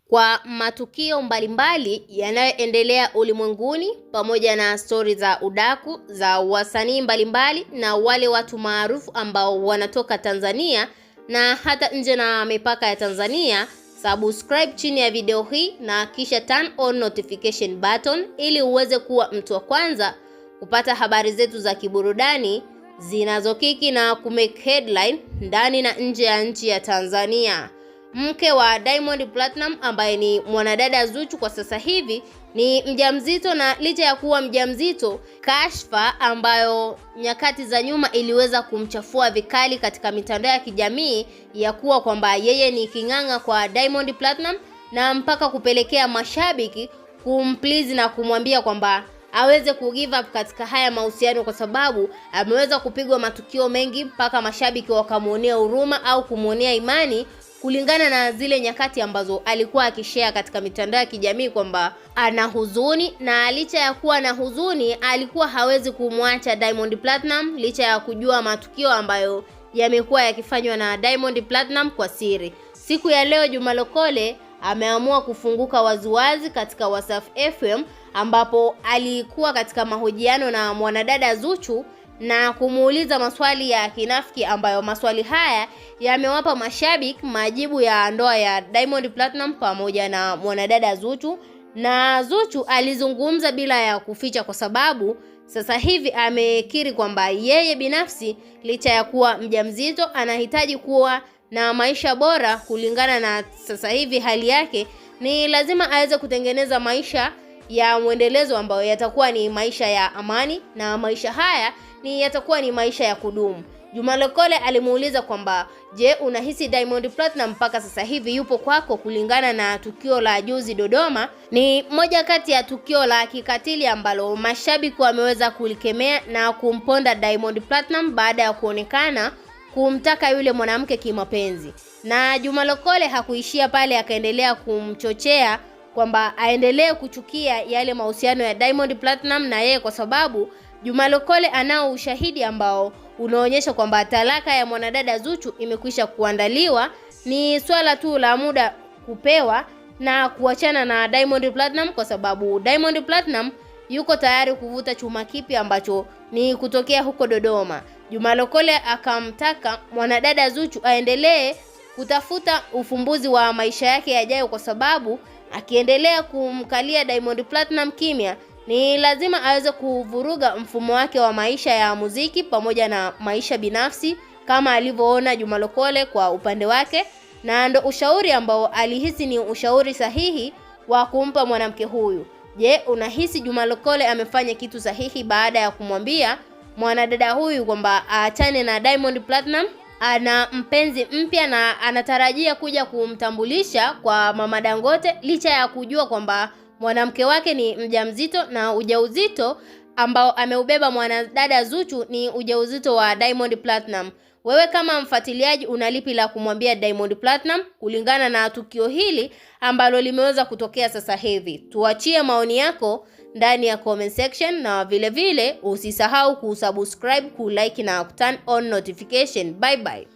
kwa matukio mbalimbali yanayoendelea ulimwenguni pamoja na stori za udaku za wasanii mbalimbali na wale watu maarufu ambao wanatoka Tanzania na hata nje na mipaka ya Tanzania. Subscribe chini ya video hii na kisha turn on notification button ili uweze kuwa mtu wa kwanza kupata habari zetu za kiburudani zinazokiki na kumake headline ndani na nje ya nchi ya Tanzania. Mke wa Diamond Platinum ambaye ni mwanadada Zuchu kwa sasa hivi ni mjamzito, na licha ya kuwa mjamzito, kashfa ambayo nyakati za nyuma iliweza kumchafua vikali katika mitandao ya kijamii ya kuwa kwamba yeye ni king'ang'a kwa Diamond Platinum, na mpaka kupelekea mashabiki kumplease na kumwambia kwamba aweze kugive up katika haya mahusiano kwa sababu ameweza kupigwa matukio mengi mpaka mashabiki wakamuonea huruma au kumuonea imani kulingana na zile nyakati ambazo alikuwa akishare katika mitandao ya kijamii kwamba ana huzuni, na licha ya kuwa na huzuni alikuwa hawezi kumwacha Diamond Platinum licha ya kujua matukio ambayo yamekuwa yakifanywa na Diamond Platinum kwa siri. Siku ya leo Juma Lokole ameamua kufunguka waziwazi katika Wasafi FM ambapo alikuwa katika mahojiano na mwanadada Zuchu na kumuuliza maswali ya kinafiki ambayo maswali haya yamewapa mashabiki majibu ya ndoa ya Diamond Platinum pamoja na mwanadada Zuchu. Na Zuchu alizungumza bila ya kuficha kwa sababu sasa hivi amekiri kwamba yeye binafsi licha ya kuwa mjamzito anahitaji kuwa na maisha bora kulingana na sasa hivi hali yake, ni lazima aweze kutengeneza maisha ya mwendelezo ambayo yatakuwa ni maisha ya amani na maisha haya ni yatakuwa ni maisha ya kudumu. Juma Lokole alimuuliza kwamba je, unahisi Diamond Platinum mpaka sasa hivi yupo kwako kulingana na tukio la juzi Dodoma? Ni moja kati ya tukio la kikatili ambalo mashabiki wameweza kulikemea na kumponda Diamond Platinum baada ya kuonekana kumtaka yule mwanamke kimapenzi. Na Juma Lokole hakuishia pale, akaendelea kumchochea kwamba aendelee kuchukia yale mahusiano ya Diamond Platinum na yeye, kwa sababu Juma Lokole anao ushahidi ambao unaonyesha kwamba talaka ya mwanadada Zuchu imekwisha kuandaliwa, ni swala tu la muda kupewa na kuachana na Diamond Platinum, kwa sababu Diamond Platinum yuko tayari kuvuta chuma kipi ambacho ni kutokea huko Dodoma. Juma Lokole akamtaka mwanadada Zuchu aendelee kutafuta ufumbuzi wa maisha yake yajayo, kwa sababu akiendelea kumkalia Diamond Platinum kimya ni lazima aweze kuvuruga mfumo wake wa maisha ya muziki pamoja na maisha binafsi kama alivyoona Juma Lokole kwa upande wake, na ndo ushauri ambao alihisi ni ushauri sahihi wa kumpa mwanamke huyu. Je, unahisi Juma Lokole amefanya kitu sahihi baada ya kumwambia mwanadada huyu kwamba aachane na Diamond Platinum? Ana mpenzi mpya na anatarajia kuja kumtambulisha kwa Mama Dangote licha ya kujua kwamba mwanamke wake ni mjamzito, na ujauzito ambao ameubeba mwanadada Zuchu ni ujauzito wa Diamond Platinum. Wewe kama mfuatiliaji unalipi la kumwambia Diamond Platinum kulingana na tukio hili ambalo limeweza kutokea sasa hivi? Tuachie maoni yako ndani ya comment section, na vile vile usisahau kusubscribe, kulike na turn on notification. Bye bye.